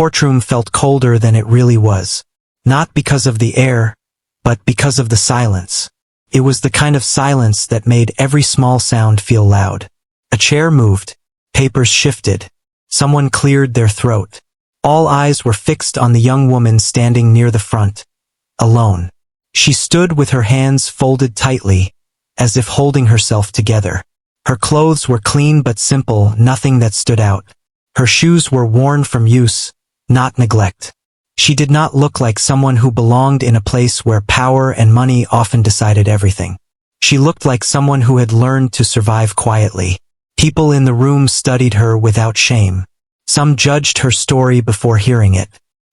courtroom felt colder than it really was. Not because of the air, but because of the silence. It was the kind of silence that made every small sound feel loud. A chair moved. Papers shifted. Someone cleared their throat. All eyes were fixed on the young woman standing near the front, alone. She stood with her hands folded tightly, as if holding herself together. Her clothes were clean but simple, nothing that stood out. Her shoes were worn from use, not neglect. She did not look like someone who belonged in a place where power and money often decided everything. She looked like someone who had learned to survive quietly. People in the room studied her without shame. Some judged her story before hearing it.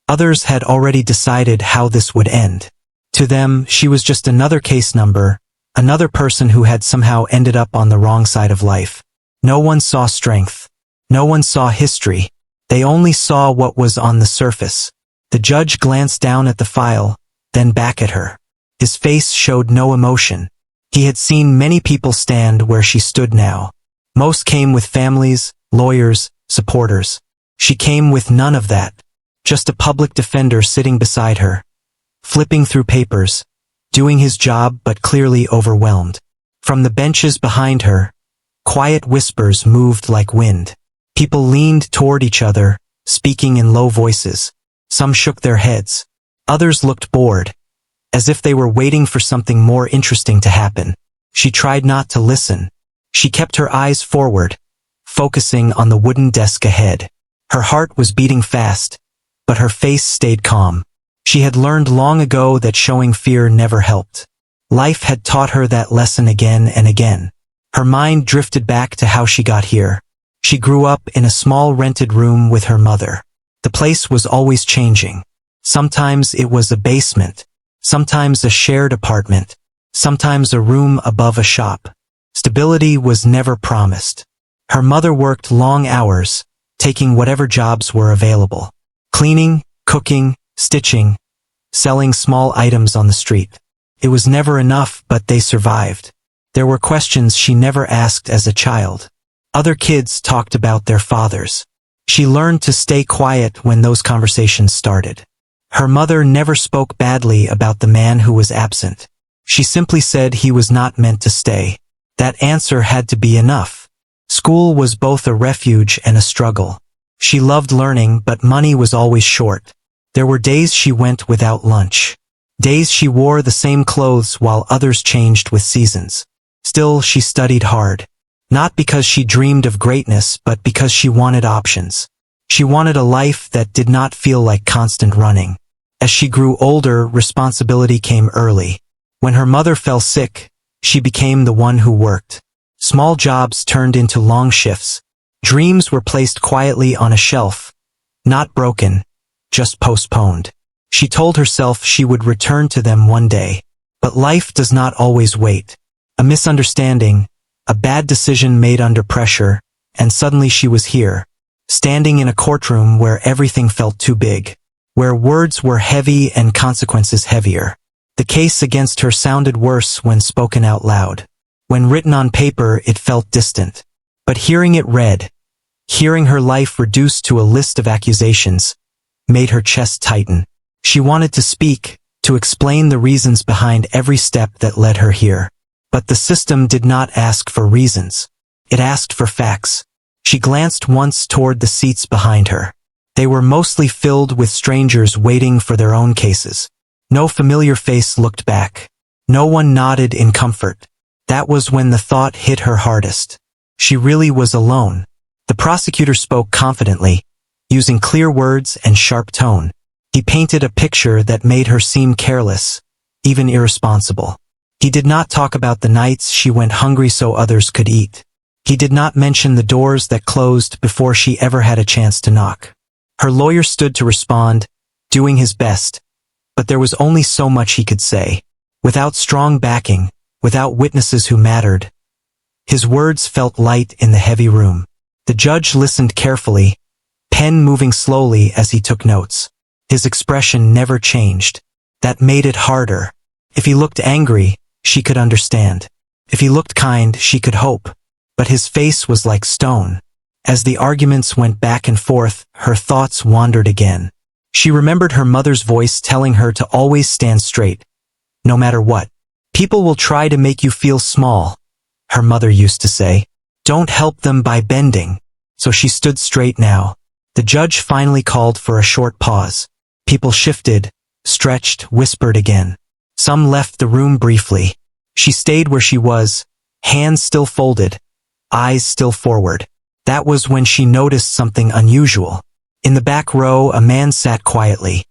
Others had already decided how this would end. To them, she was just another case number, another person who had somehow ended up on the wrong side of life. No one saw strength. No one saw history. They only saw what was on the surface. The judge glanced down at the file, then back at her. His face showed no emotion. He had seen many people stand where she stood now. Most came with families, lawyers, supporters. She came with none of that. Just a public defender sitting beside her, flipping through papers, doing his job but clearly overwhelmed. From the benches behind her, quiet whispers moved like wind. People leaned toward each other, speaking in low voices. Some shook their heads. Others looked bored, as if they were waiting for something more interesting to happen. She tried not to listen. She kept her eyes forward, focusing on the wooden desk ahead. Her heart was beating fast, but her face stayed calm. She had learned long ago that showing fear never helped. Life had taught her that lesson again and again. Her mind drifted back to how she got here. She grew up in a small rented room with her mother. The place was always changing. Sometimes it was a basement, sometimes a shared apartment, sometimes a room above a shop. Stability was never promised. Her mother worked long hours, taking whatever jobs were available. Cleaning, cooking, stitching, selling small items on the street. It was never enough, but they survived. There were questions she never asked as a child. Other kids talked about their fathers. She learned to stay quiet when those conversations started. Her mother never spoke badly about the man who was absent. She simply said he was not meant to stay. That answer had to be enough. School was both a refuge and a struggle. She loved learning, but money was always short. There were days she went without lunch. Days she wore the same clothes while others changed with seasons. Still, she studied hard. Not because she dreamed of greatness, but because she wanted options. She wanted a life that did not feel like constant running. As she grew older, responsibility came early. When her mother fell sick, she became the one who worked. Small jobs turned into long shifts. Dreams were placed quietly on a shelf. Not broken, just postponed. She told herself she would return to them one day. But life does not always wait. A misunderstanding, a bad decision made under pressure, and suddenly she was here, standing in a courtroom where everything felt too big, where words were heavy and consequences heavier. The case against her sounded worse when spoken out loud. When written on paper, it felt distant. But hearing it read, hearing her life reduced to a list of accusations, made her chest tighten. She wanted to speak, to explain the reasons behind every step that led her here. But the system did not ask for reasons. It asked for facts. She glanced once toward the seats behind her. They were mostly filled with strangers waiting for their own cases. No familiar face looked back. No one nodded in comfort. That was when the thought hit her hardest. She really was alone. The prosecutor spoke confidently, using clear words and sharp tone. He painted a picture that made her seem careless, even irresponsible. He did not talk about the nights she went hungry so others could eat. He did not mention the doors that closed before she ever had a chance to knock. Her lawyer stood to respond, doing his best, but there was only so much he could say. Without strong backing, without witnesses who mattered, his words felt light in the heavy room. The judge listened carefully, pen moving slowly as he took notes. His expression never changed. That made it harder. If he looked angry, she could understand. If he looked kind, she could hope. But his face was like stone. As the arguments went back and forth, her thoughts wandered again. She remembered her mother's voice telling her to always stand straight, no matter what. People will try to make you feel small, her mother used to say. Don't help them by bending. So she stood straight now. The judge finally called for a short pause. People shifted, stretched, whispered again. Some left the room briefly. She stayed where she was, hands still folded, eyes still forward. That was when she noticed something unusual. In the back row, a man sat quietly.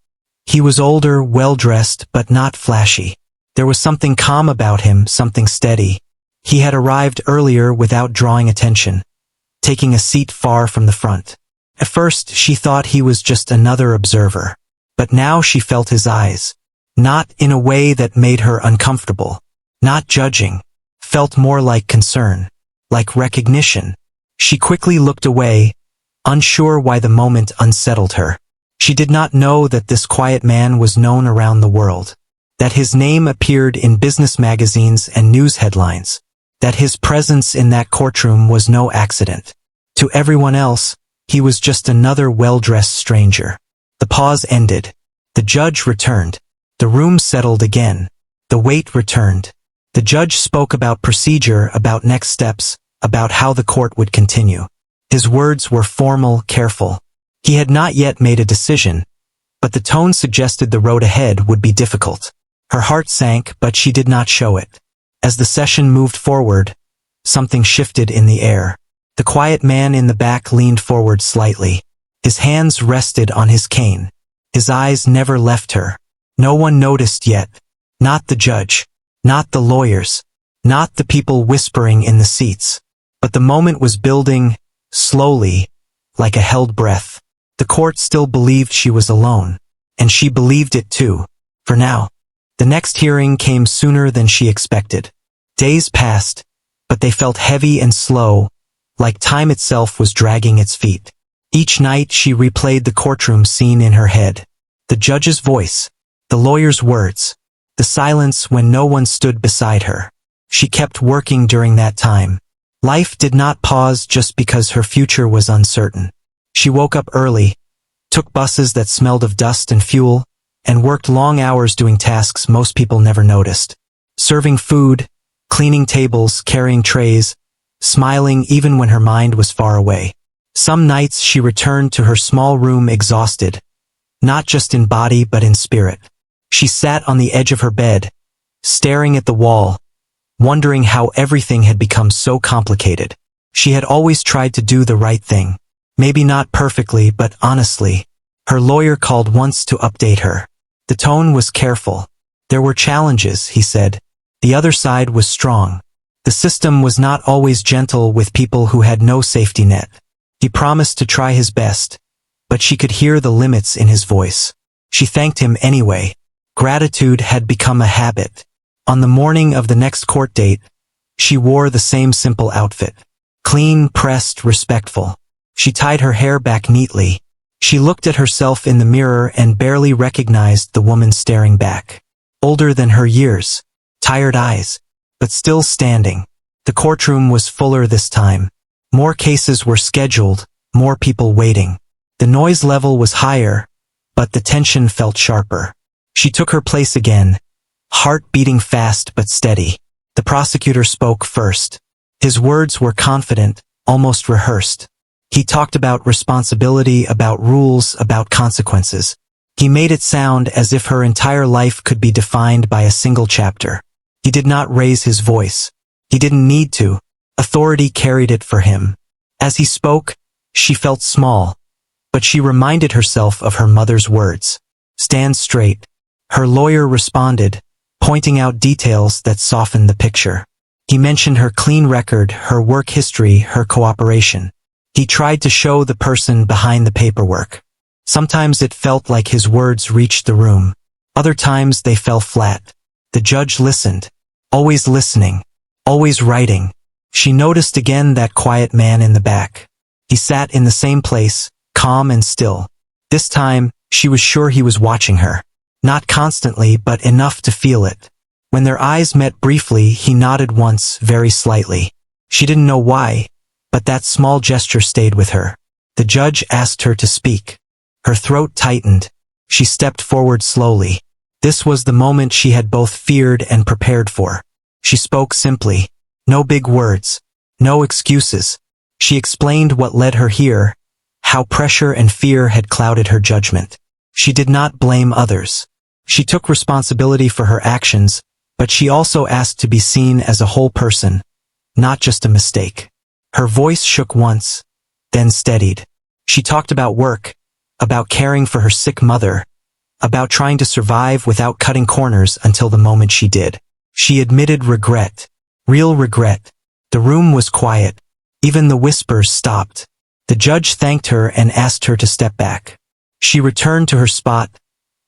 He was older, well-dressed, but not flashy. There was something calm about him, something steady. He had arrived earlier without drawing attention, taking a seat far from the front. At first, she thought he was just another observer. But now she felt his eyes. Not in a way that made her uncomfortable. Not judging. Felt more like concern. Like recognition. She quickly looked away, unsure why the moment unsettled her. She did not know that this quiet man was known around the world. That his name appeared in business magazines and news headlines. That his presence in that courtroom was no accident. To everyone else, he was just another well-dressed stranger. The pause ended. The judge returned. The room settled again. The wait returned. The judge spoke about procedure, about next steps, about how the court would continue. His words were formal, careful. He had not yet made a decision, but the tone suggested the road ahead would be difficult. Her heart sank, but she did not show it. As the session moved forward, something shifted in the air. The quiet man in the back leaned forward slightly. His hands rested on his cane. His eyes never left her. No one noticed yet. Not the judge. Not the lawyers. Not the people whispering in the seats. But the moment was building, slowly, like a held breath. The court still believed she was alone. And she believed it too. For now. The next hearing came sooner than she expected. Days passed, but they felt heavy and slow, like time itself was dragging its feet. Each night she replayed the courtroom scene in her head. The judge's voice. The lawyer's words. The silence when no one stood beside her. She kept working during that time. Life did not pause just because her future was uncertain. She woke up early, took buses that smelled of dust and fuel, and worked long hours doing tasks most people never noticed. Serving food, cleaning tables, carrying trays, smiling even when her mind was far away. Some nights she returned to her small room exhausted, not just in body but in spirit. She sat on the edge of her bed, staring at the wall, wondering how everything had become so complicated. She had always tried to do the right thing. Maybe not perfectly, but honestly. Her lawyer called once to update her. The tone was careful. There were challenges, he said. The other side was strong. The system was not always gentle with people who had no safety net. He promised to try his best, but she could hear the limits in his voice. She thanked him anyway. Gratitude had become a habit. On the morning of the next court date, she wore the same simple outfit. Clean, pressed, respectful. She tied her hair back neatly. She looked at herself in the mirror and barely recognized the woman staring back. Older than her years. Tired eyes. But still standing. The courtroom was fuller this time. More cases were scheduled, more people waiting. The noise level was higher, but the tension felt sharper. She took her place again, heart beating fast but steady. The prosecutor spoke first. His words were confident, almost rehearsed. He talked about responsibility, about rules, about consequences. He made it sound as if her entire life could be defined by a single chapter. He did not raise his voice. He didn't need to. Authority carried it for him. As he spoke, she felt small, but she reminded herself of her mother's words. Stand straight. Her lawyer responded, pointing out details that softened the picture. He mentioned her clean record, her work history, her cooperation. He tried to show the person behind the paperwork. Sometimes it felt like his words reached the room. Other times they fell flat. The judge listened. Always listening. Always writing. She noticed again that quiet man in the back. He sat in the same place, calm and still. This time, she was sure he was watching her. Not constantly, but enough to feel it. When their eyes met briefly, he nodded once, very slightly. She didn't know why. but that small gesture stayed with her. The judge asked her to speak. Her throat tightened. She stepped forward slowly. This was the moment she had both feared and prepared for. She spoke simply. No big words. No excuses. She explained what led her here, how pressure and fear had clouded her judgment. She did not blame others. She took responsibility for her actions, but she also asked to be seen as a whole person, not just a mistake. Her voice shook once, then steadied. She talked about work, about caring for her sick mother, about trying to survive without cutting corners until the moment she did. She admitted regret, real regret. The room was quiet. Even the whispers stopped. The judge thanked her and asked her to step back. She returned to her spot,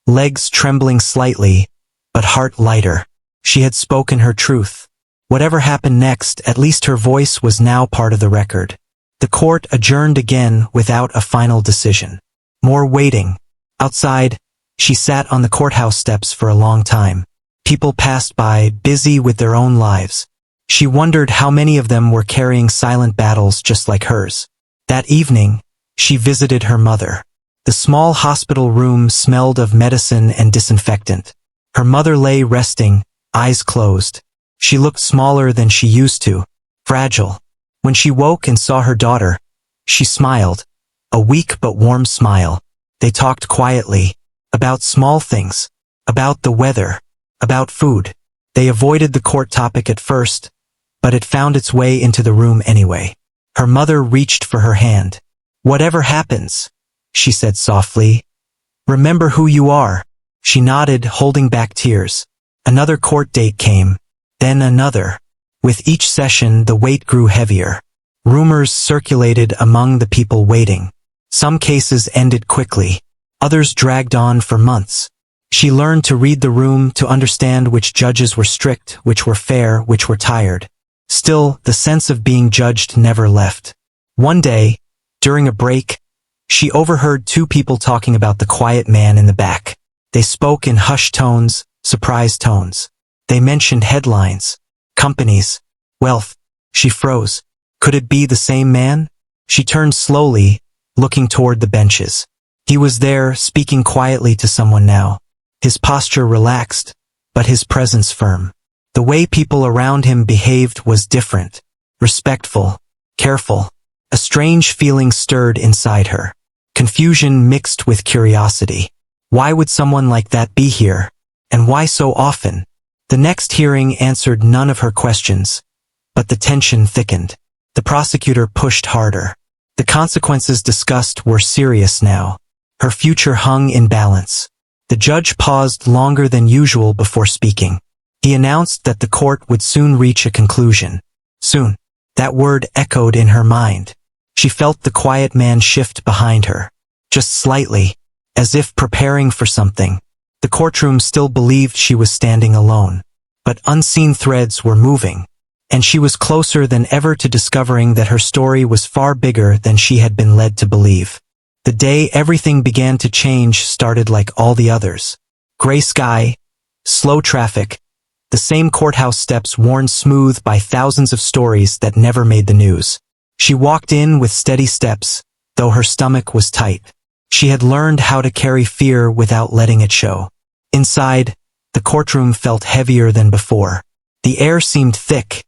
legs trembling slightly, but heart lighter. She had spoken her truth. Whatever happened next, at least her voice was now part of the record. The court adjourned again without a final decision. More waiting. Outside, she sat on the courthouse steps for a long time. People passed by, busy with their own lives. She wondered how many of them were carrying silent battles just like hers. That evening, she visited her mother. The small hospital room smelled of medicine and disinfectant. Her mother lay resting, eyes closed. She looked smaller than she used to, fragile. When she woke and saw her daughter, she smiled, a weak but warm smile. They talked quietly, about small things, about the weather, about food. They avoided the court topic at first, but it found its way into the room anyway. Her mother reached for her hand. "Whatever happens," she said softly, "remember who you are." She nodded, holding back tears. Another court date came, then another. With each session, the weight grew heavier. Rumors circulated among the people waiting. Some cases ended quickly. Others dragged on for months. She learned to read the room, to understand which judges were strict, which were fair, which were tired. Still, the sense of being judged never left. One day, during a break, she overheard two people talking about the quiet man in the back. They spoke in hushed tones, surprised tones. They mentioned headlines, companies, wealth. She froze. Could it be the same man? She turned slowly, looking toward the benches. He was there, speaking quietly to someone now. His posture relaxed, but his presence firm. The way people around him behaved was different, respectful, careful. A strange feeling stirred inside her. Confusion mixed with curiosity. Why would someone like that be here? And why so often? The next hearing answered none of her questions, but the tension thickened. The prosecutor pushed harder. The consequences discussed were serious now. Her future hung in balance. The judge paused longer than usual before speaking. He announced that the court would soon reach a conclusion. Soon. That word echoed in her mind. She felt the quiet man shift behind her. Just slightly, as if preparing for something. The courtroom still believed she was standing alone. But unseen threads were moving. And she was closer than ever to discovering that her story was far bigger than she had been led to believe. The day everything began to change started like all the others. Gray sky, slow traffic, the same courthouse steps worn smooth by thousands of stories that never made the news. She walked in with steady steps, though her stomach was tight. She had learned how to carry fear without letting it show. Inside, the courtroom felt heavier than before. The air seemed thick,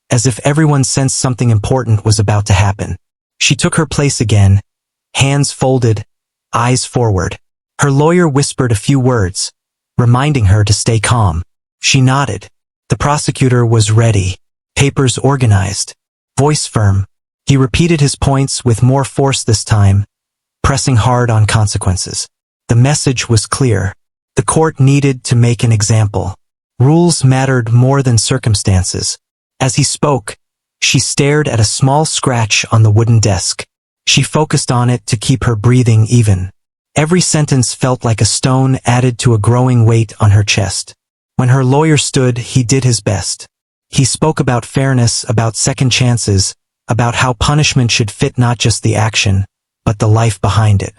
as if everyone sensed something important was about to happen. She took her place again, hands folded, eyes forward. Her lawyer whispered a few words, reminding her to stay calm. She nodded. The prosecutor was ready, papers organized, voice firm. He repeated his points with more force this time, pressing hard on consequences. The message was clear. The court needed to make an example. Rules mattered more than circumstances. As he spoke, she stared at a small scratch on the wooden desk. She focused on it to keep her breathing even. Every sentence felt like a stone added to a growing weight on her chest. When her lawyer stood, he did his best. He spoke about fairness, about second chances, about how punishment should fit not just the action, but the life behind it.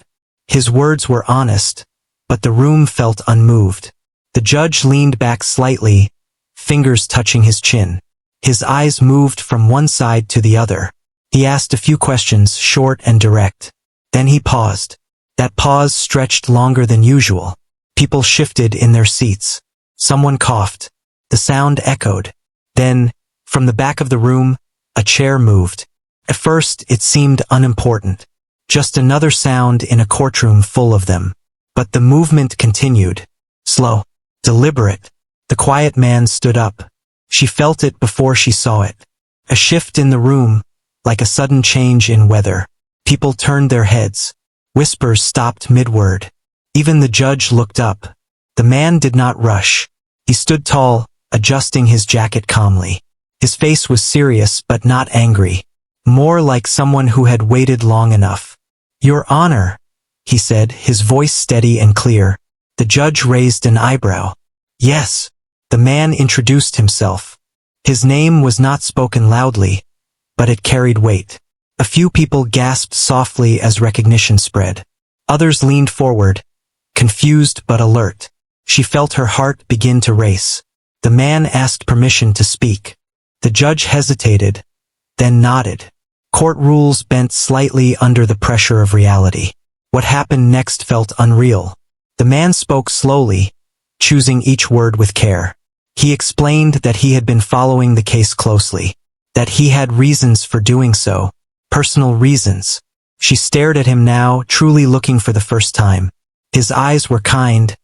His words were honest, but the room felt unmoved. The judge leaned back slightly, fingers touching his chin. His eyes moved from one side to the other. He asked a few questions, short and direct. Then he paused. That pause stretched longer than usual. People shifted in their seats. Someone coughed. The sound echoed. Then, from the back of the room, a chair moved. At first, it seemed unimportant. Just another sound in a courtroom full of them. But the movement continued. Slow. Deliberate. The quiet man stood up. She felt it before she saw it. A shift in the room, like a sudden change in weather. People turned their heads. Whispers stopped mid-word. Even the judge looked up. The man did not rush. He stood tall, adjusting his jacket calmly. His face was serious but not angry. More like someone who had waited long enough. "Your Honor," he said, his voice steady and clear. The judge raised an eyebrow. "Yes." The man introduced himself. His name was not spoken loudly, but it carried weight. A few people gasped softly as recognition spread. Others leaned forward, confused but alert. She felt her heart begin to race. The man asked permission to speak. The judge hesitated, then nodded. Court rules bent slightly under the pressure of reality. What happened next felt unreal. The man spoke slowly, choosing each word with care. He explained that he had been following the case closely, that he had reasons for doing so, personal reasons. She stared at him now, truly looking for the first time. His eyes were kind,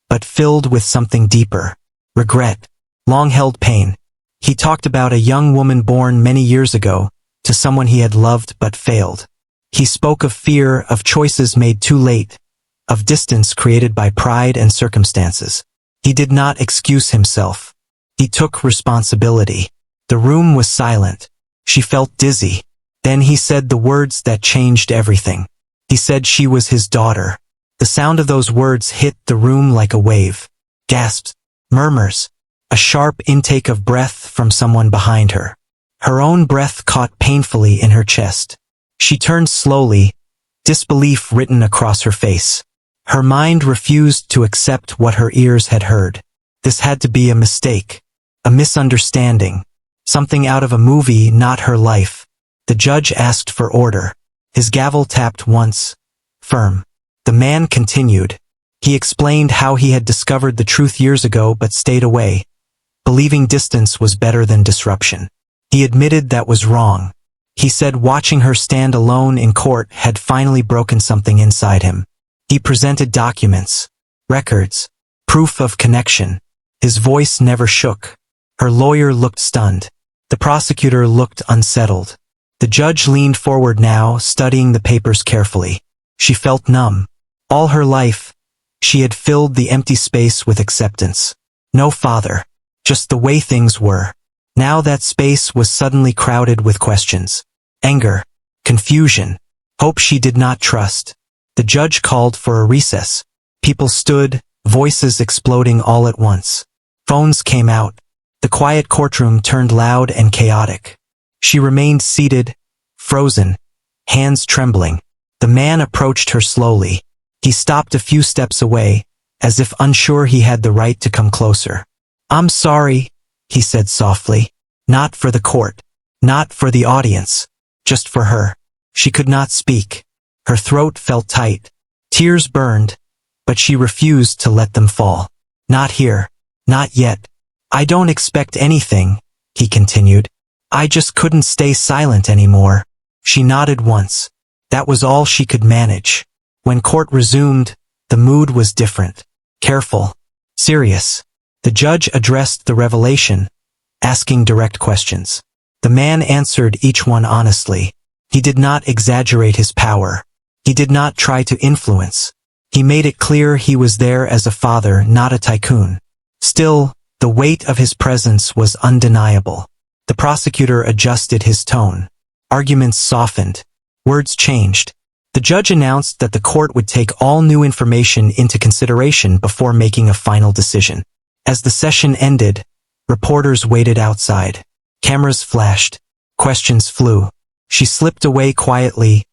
but filled with something deeper. Regret. Long-held pain. He talked about a young woman born many years ago, to someone he had loved but failed. He spoke of fear, of choices made too late, of distance created by pride and circumstances. He did not excuse himself. He took responsibility. The room was silent. She felt dizzy. Then he said the words that changed everything. He said she was his daughter. The sound of those words hit the room like a wave. Gasps, murmurs, a sharp intake of breath from someone behind her. Her own breath caught painfully in her chest. She turned slowly, disbelief written across her face. Her mind refused to accept what her ears had heard. This had to be a mistake, a misunderstanding, something out of a movie, not her life. The judge asked for order. His gavel tapped once, firm. The man continued. He explained how he had discovered the truth years ago but stayed away, believing distance was better than disruption. He admitted that was wrong. He said watching her stand alone in court had finally broken something inside him. He presented documents, records, proof of connection. His voice never shook. Her lawyer looked stunned. The prosecutor looked unsettled. The judge leaned forward now, studying the papers carefully. She felt numb. All her life, she had filled the empty space with acceptance. No father, just the way things were. Now that space was suddenly crowded with questions. Anger, confusion, hope she did not trust. The judge called for a recess. People stood, voices exploding all at once. Phones came out. The quiet courtroom turned loud and chaotic. She remained seated, frozen, hands trembling. The man approached her slowly. He stopped a few steps away, as if unsure he had the right to come closer. "I'm sorry," he said softly. "Not for the court. Not for the audience. Just for her." She could not speak. Her throat felt tight. Tears burned, but she refused to let them fall. "Not here. Not yet. I don't expect anything," he continued. "I just couldn't stay silent anymore." She nodded once. That was all she could manage. When court resumed, the mood was different. Careful. Serious. The judge addressed the revelation, asking direct questions. The man answered each one honestly. He did not exaggerate his power. He did not try to influence. He made it clear he was there as a father, not a tycoon. Still, the weight of his presence was undeniable. The prosecutor adjusted his tone. Arguments softened. Words changed. The judge announced that the court would take all new information into consideration before making a final decision. As the session ended, reporters waited outside. Cameras flashed. Questions flew. She slipped away quietly,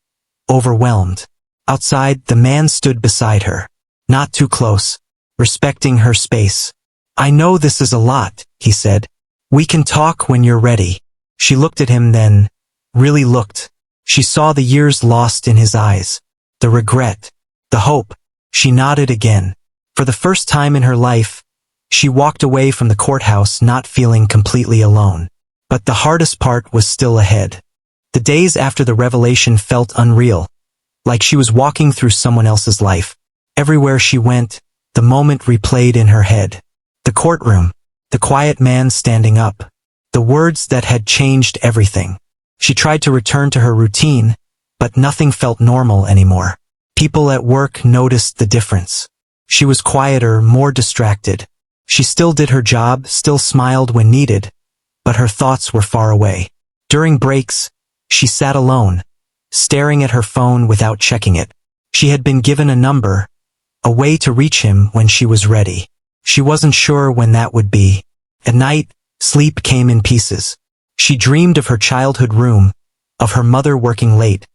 overwhelmed. Outside, the man stood beside her. Not too close, respecting her space. "I know this is a lot," he said. "We can talk when you're ready." She looked at him then, really looked. She saw the years lost in his eyes, the regret, the hope. She nodded again. For the first time in her life, she walked away from the courthouse not feeling completely alone. But the hardest part was still ahead. The days after the revelation felt unreal, like she was walking through someone else's life. Everywhere she went, the moment replayed in her head. The courtroom, the quiet man standing up, the words that had changed everything. She tried to return to her routine, but nothing felt normal anymore. People at work noticed the difference. She was quieter, more distracted. She still did her job, still smiled when needed, but her thoughts were far away. During breaks, she sat alone, staring at her phone without checking it. She had been given a number, a way to reach him when she was ready. She wasn't sure when that would be. At night, sleep came in pieces. She dreamed of her childhood room, of her mother working late,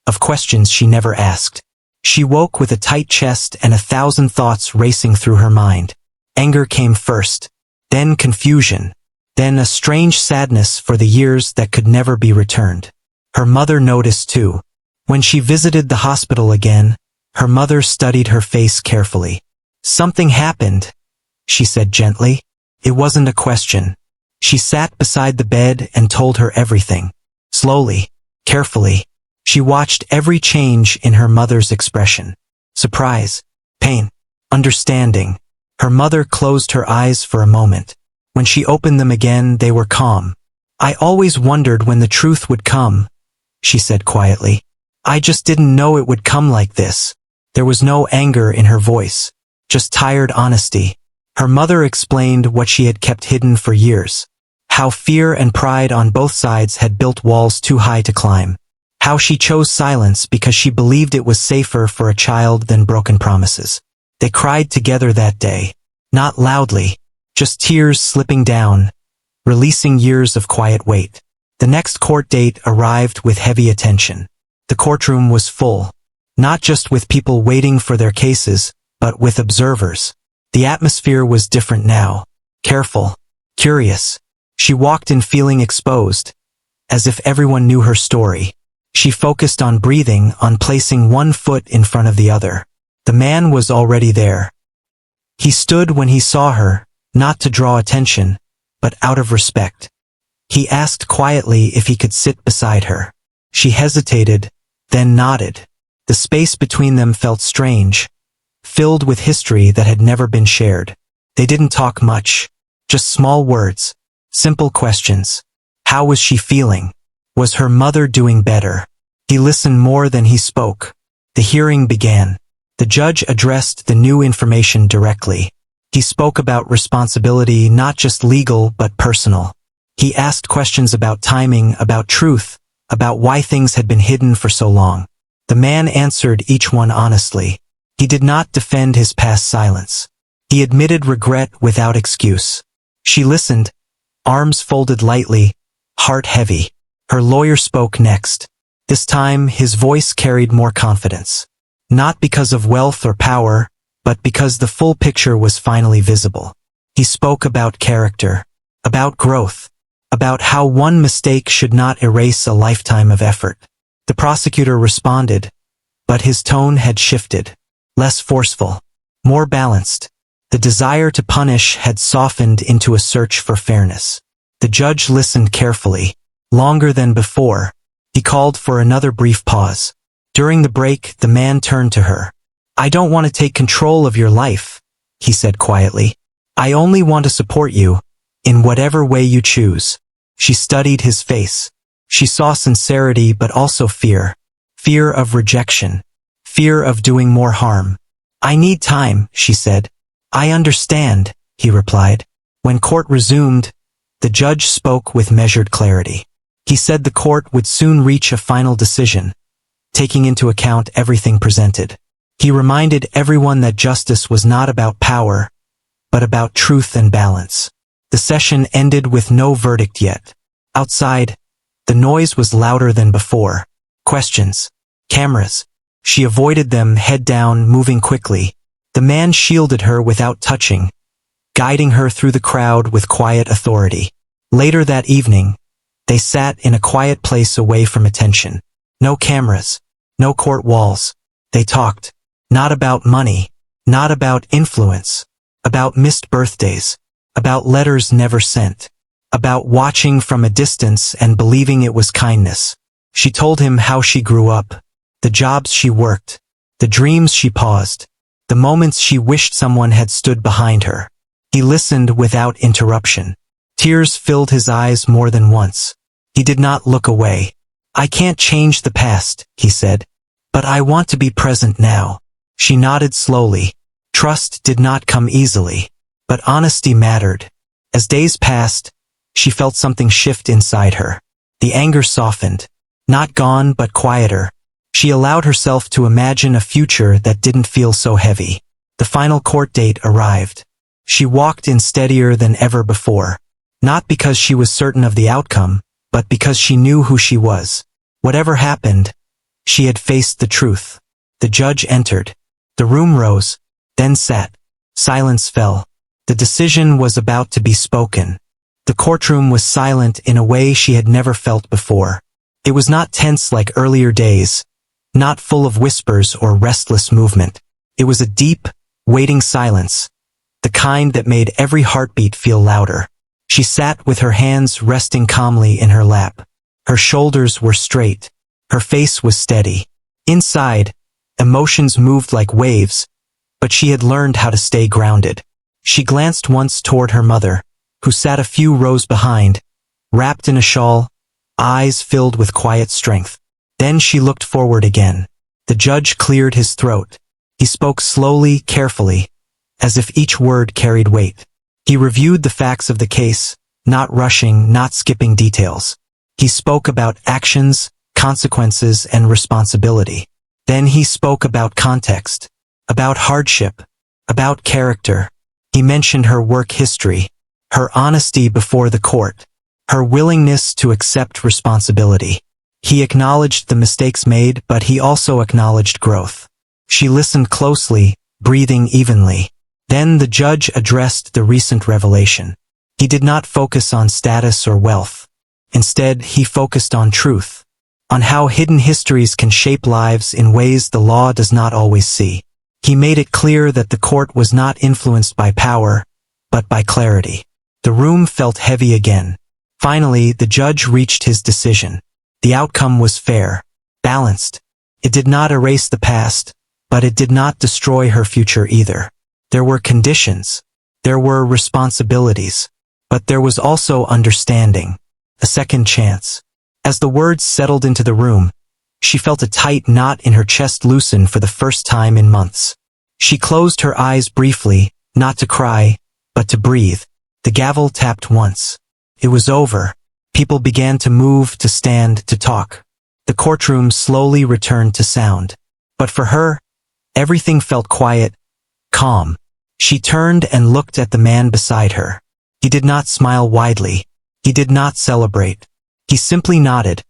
of questions she never asked. She woke with a tight chest and 1,000 thoughts racing through her mind. Anger came first, then confusion, then a strange sadness for the years that could never be returned. Her mother noticed too. When she visited the hospital again, her mother studied her face carefully. "Something happened," she said gently. It wasn't a question. She sat beside the bed and told her everything. Slowly, carefully, she watched every change in her mother's expression. Surprise, pain, understanding. Her mother closed her eyes for a moment. When she opened them again, they were calm. "I always wondered when the truth would come," she said quietly. "I just didn't know it would come like this." There was no anger in her voice, just tired honesty. Her mother explained what she had kept hidden for years. How fear and pride on both sides had built walls too high to climb. How she chose silence because she believed it was safer for a child than broken promises. They cried together that day. Not loudly, just tears slipping down, releasing years of quiet weight. The next court date arrived with heavy attention. The courtroom was full, not just with people waiting for their cases, but with observers. The atmosphere was different now. Careful, curious. She walked in feeling exposed, as if everyone knew her story. She focused on breathing, on placing one foot in front of the other. The man was already there. He stood when he saw her, not to draw attention, but out of respect. He asked quietly if he could sit beside her. She hesitated, then nodded. The space between them felt strange, filled with history that had never been shared. They didn't talk much, just small words, simple questions. How was she feeling? Was her mother doing better? He listened more than he spoke. The hearing began. The judge addressed the new information directly. He spoke about responsibility, not just legal but personal. He asked questions about timing, about truth, about why things had been hidden for so long. The man answered each one honestly. He did not defend his past silence. He admitted regret without excuse. She listened, arms folded lightly, heart heavy. Her lawyer spoke next. This time, his voice carried more confidence. Not because of wealth or power, but because the full picture was finally visible. He spoke about character, about growth, about how one mistake should not erase a lifetime of effort. The prosecutor responded, but his tone had shifted. Less forceful, more balanced. The desire to punish had softened into a search for fairness. The judge listened carefully, longer than before. He called for another brief pause. During the break, the man turned to her. "I don't want to take control of your life," he said quietly. "I only want to support you, in whatever way you choose." She studied his face. She saw sincerity but also fear. Fear of rejection. Fear of doing more harm. "I need time," she said. "I understand," he replied. When court resumed, the judge spoke with measured clarity. He said the court would soon reach a final decision, taking into account everything presented. He reminded everyone that justice was not about power, but about truth and balance. The session ended with no verdict yet. Outside, the noise was louder than before. Questions. Cameras. She avoided them, head down, moving quickly. The man shielded her without touching, guiding her through the crowd with quiet authority. Later that evening, they sat in a quiet place away from attention. No cameras. No court walls. They talked. Not about money. Not about influence. About missed birthdays. About letters never sent. About watching from a distance and believing it was kindness. She told him how she grew up. The jobs she worked. The dreams she paused. The moments she wished someone had stood behind her. He listened without interruption. Tears filled his eyes more than once. He did not look away. "I can't change the past," he said. "But I want to be present now." She nodded slowly. Trust did not come easily. But honesty mattered. As days passed, she felt something shift inside her. The anger softened. Not gone, but quieter. She allowed herself to imagine a future that didn't feel so heavy. The final court date arrived. She walked in steadier than ever before. Not because she was certain of the outcome, but because she knew who she was. Whatever happened, she had faced the truth. The judge entered. The room rose, then sat. Silence fell. The decision was about to be spoken. The courtroom was silent in a way she had never felt before. It was not tense like earlier days, not full of whispers or restless movement. It was a deep, waiting silence, the kind that made every heartbeat feel louder. She sat with her hands resting calmly in her lap. Her shoulders were straight. Her face was steady. Inside, emotions moved like waves, but she had learned how to stay grounded. She glanced once toward her mother, who sat a few rows behind, wrapped in a shawl, eyes filled with quiet strength. Then she looked forward again. The judge cleared his throat. He spoke slowly, carefully, as if each word carried weight. He reviewed the facts of the case, not rushing, not skipping details. He spoke about actions, consequences, and responsibility. Then he spoke about context, about hardship, about character. He mentioned her work history, her honesty before the court, her willingness to accept responsibility. He acknowledged the mistakes made, but he also acknowledged growth. She listened closely, breathing evenly. Then the judge addressed the recent revelation. He did not focus on status or wealth. Instead, he focused on truth, on how hidden histories can shape lives in ways the law does not always see. He made it clear that the court was not influenced by power, but by clarity. The room felt heavy again. Finally, the judge reached his decision. The outcome was fair, balanced. It did not erase the past, but it did not destroy her future either. There were conditions. There were responsibilities. But there was also understanding. A second chance. As the words settled into the room, she felt a tight knot in her chest loosen for the first time in months. She closed her eyes briefly, not to cry, but to breathe. The gavel tapped once. It was over. People began to move, to stand, to talk. The courtroom slowly returned to sound. But for her, everything felt quiet, calm. She turned and looked at the man beside her. He did not smile widely. He did not celebrate. He simply nodded,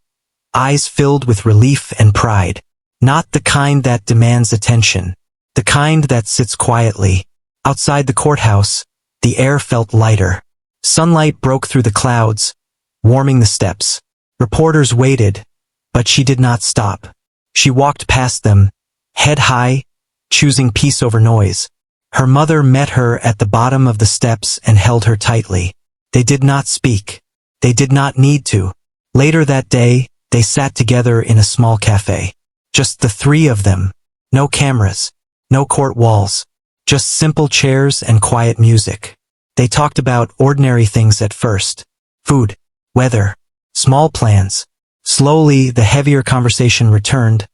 eyes filled with relief and pride. Not the kind that demands attention, the kind that sits quietly. Outside the courthouse, the air felt lighter. Sunlight broke through the clouds, warming the steps. Reporters waited, but she did not stop. She walked past them, head high, choosing peace over noise. Her mother met her at the bottom of the steps and held her tightly. They did not speak. They did not need to. Later that day, they sat together in a small cafe. Just the three of them. No cameras. No court walls. Just simple chairs and quiet music. They talked about ordinary things at first. Food, weather, small plans. Slowly, the heavier conversation returned,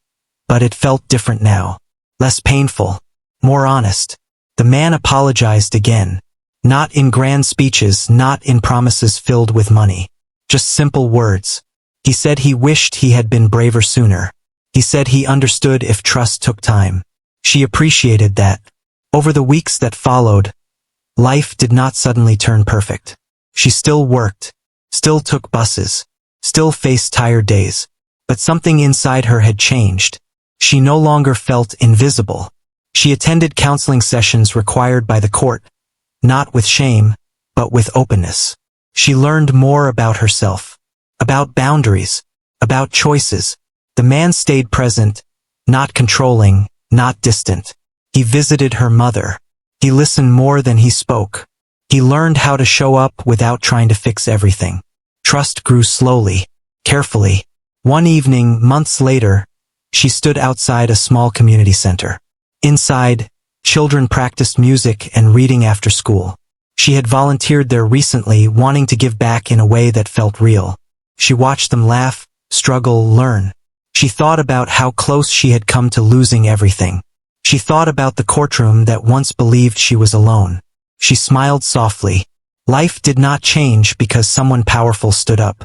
but it felt different now. Less painful. More honest. The man apologized again. Not in grand speeches, not in promises filled with money. Just simple words. He said he wished he had been braver sooner. He said he understood if trust took time. She appreciated that. Over the weeks that followed, life did not suddenly turn perfect. She still worked, still took buses, still faced tired days. But something inside her had changed. She no longer felt invisible. She attended counseling sessions required by the court, not with shame, but with openness. She learned more about herself, about boundaries, about choices. The man stayed present, not controlling, not distant. He visited her mother. He listened more than he spoke. He learned how to show up without trying to fix everything. Trust grew slowly, carefully. One evening, months later, she stood outside a small community center. Inside, children practiced music and reading after school. She had volunteered there recently, wanting to give back in a way that felt real. She watched them laugh, struggle, learn. She thought about how close she had come to losing everything. She thought about the courtroom that once believed she was alone. She smiled softly. Life did not change because someone powerful stood up.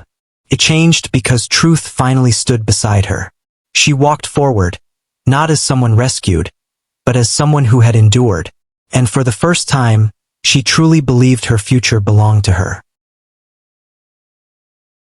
It changed because truth finally stood beside her. She walked forward, not as someone rescued, but as someone who had endured. And for the first time, she truly believed her future belonged to her.